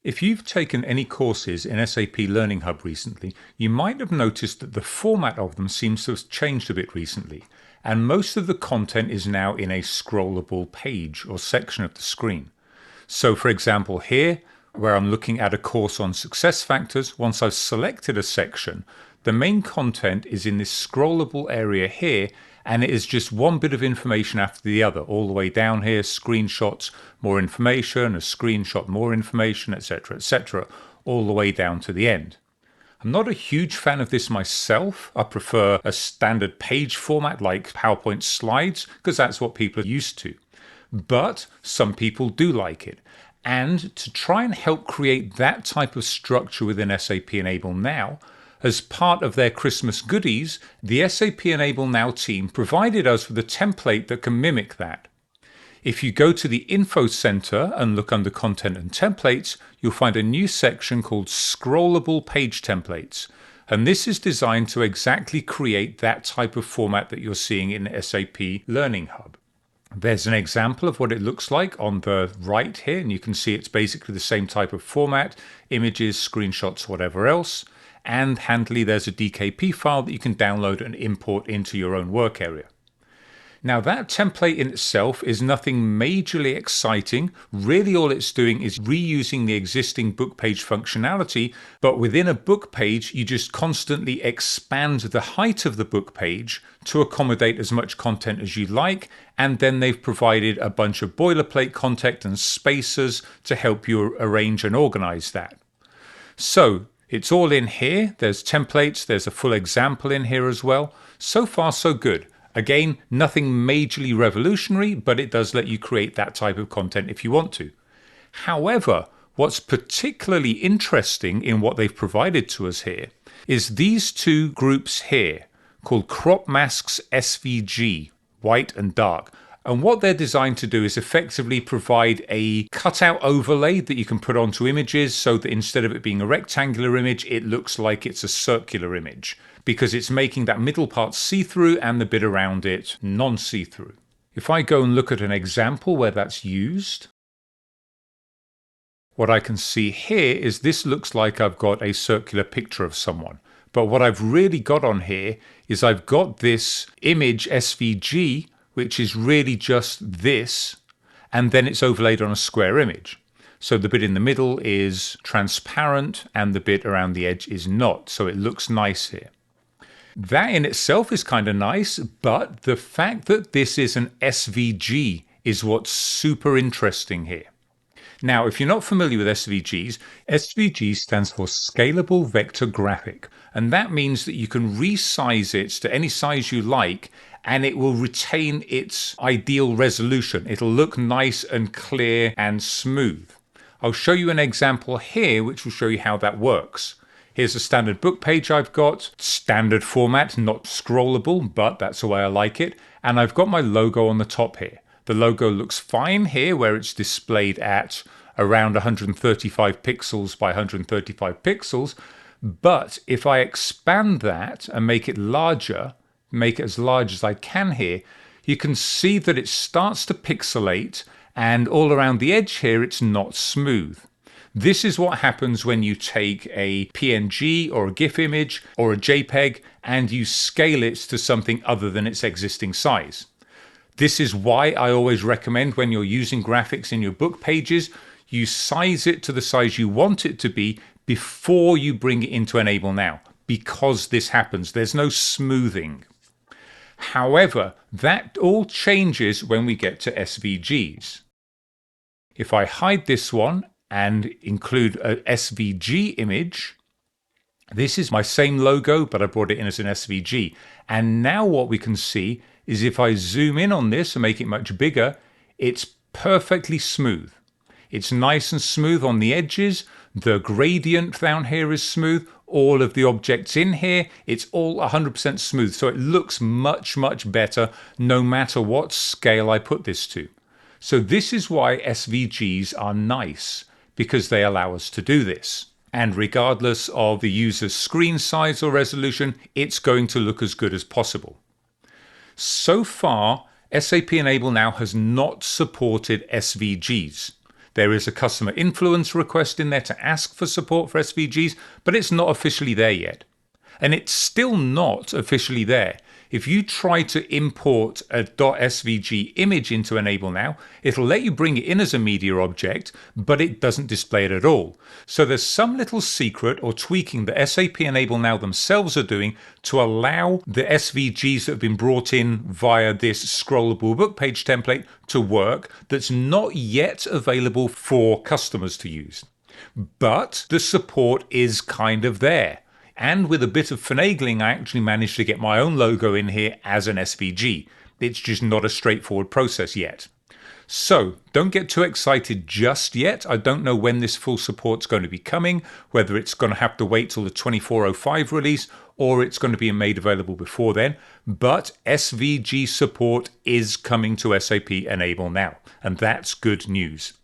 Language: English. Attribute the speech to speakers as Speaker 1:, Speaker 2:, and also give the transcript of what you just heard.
Speaker 1: If you've taken any courses in SAP Learning Hub recently, you might have noticed that the format of them seems to have changed a bit recently, and most of the content is now in a scrollable page or section of the screen. So for example here, where I'm looking at a course on success factors, once I've selected a section, the main content is in this scrollable area here, and it is just one bit of information after the other, all the way down here, screenshots, more information, a screenshot, more information, etc., all the way down to the end. I'm not a huge fan of this myself. I prefer a standard page format like PowerPoint slides, because that's what people are used to. But some people do like it. And to try and help create that type of structure within SAP Enable Now, as part of their Christmas goodies, the SAP Enable Now team provided us with a template that can mimic that. If you go to the Info Center and look under Content and Templates, you'll find a new section called Scrollable Page Templates. And this is designed to exactly create that type of format that you're seeing in SAP Learning Hub. There's an example of what it looks like on the right here, and you can see it's basically the same type of format, images, screenshots, whatever else. And handily, there's a DKP file that you can download and import into your own work area. Now that template in itself is nothing majorly exciting. Really all it's doing is reusing the existing book page functionality, but within a book page you just constantly expand the height of the book page to accommodate as much content as you like, and then they've provided a bunch of boilerplate content and spacers to help you arrange and organize that. So it's all in here. There's templates, there's a full example in here as well. So far so good. Again, nothing majorly revolutionary, but it does let you create that type of content if you want to. However, what's particularly interesting in what they've provided to us here is these two groups here called Crop Masks SVG, white and dark. And what they're designed to do is effectively provide a cutout overlay that you can put onto images so that instead of it being a rectangular image, it looks like it's a circular image, because it's making that middle part see-through and the bit around it non-see-through. If I go and look at an example where that's used, what I can see here is this looks like I've got a circular picture of someone. But what I've really got on here is I've got this image SVG, which is really just this, and then it's overlaid on a square image. So the bit in the middle is transparent and the bit around the edge is not, so it looks nice here. That in itself is kind of nice, but the fact that this is an SVG is what's super interesting here. Now, if you're not familiar with SVGs, SVG stands for Scalable Vector Graphic, and that means that you can resize it to any size you like, and it will retain its ideal resolution. It'll look nice and clear and smooth. I'll show you an example here which will show you how that works. Here's a standard book page I've got, standard format, not scrollable, but that's the way I like it. And I've got my logo on the top here. The logo looks fine here where it's displayed at around 135 pixels by 135 pixels. But if I expand that and make it larger, make it as large as I can here, you can see that it starts to pixelate, and all around the edge here it's not smooth. This is what happens when you take a PNG or a GIF image or a JPEG and you scale it to something other than its existing size. This is why I always recommend when you're using graphics in your book pages, you size it to the size you want it to be before you bring it into Enable Now, because this happens. There's no smoothing. However, that all changes when we get to SVGs. If I hide this one and include a SVG image, this is my same logo, but I brought it in as an SVG. And now what we can see is if I zoom in on this and make it much bigger, it's perfectly smooth. It's nice and smooth on the edges. The gradient down here is smooth. All of the objects in here, it's all 100% smooth. So it looks much, much better no matter what scale I put this to. So this is why SVGs are nice, because they allow us to do this. And regardless of the user's screen size or resolution, it's going to look as good as possible. So far, SAP Enable Now has not supported SVGs. There is a customer influence request in there to ask for support for SVGs, but it's not officially there yet. And it's still not officially there. If you try to import a .svg image into Enable Now, it'll let you bring it in as a media object, but it doesn't display it at all. So there's some little secret or tweaking that SAP Enable Now themselves are doing to allow the SVGs that have been brought in via this scrollable book page template to work that's not yet available for customers to use. But the support is kind of there. And with a bit of finagling, I actually managed to get my own logo in here as an SVG. It's just not a straightforward process yet. So don't get too excited just yet. I don't know when this full support's going to be coming, whether it's going to have to wait till the 24.05 release or it's going to be made available before then. But SVG support is coming to SAP Enable Now, and that's good news.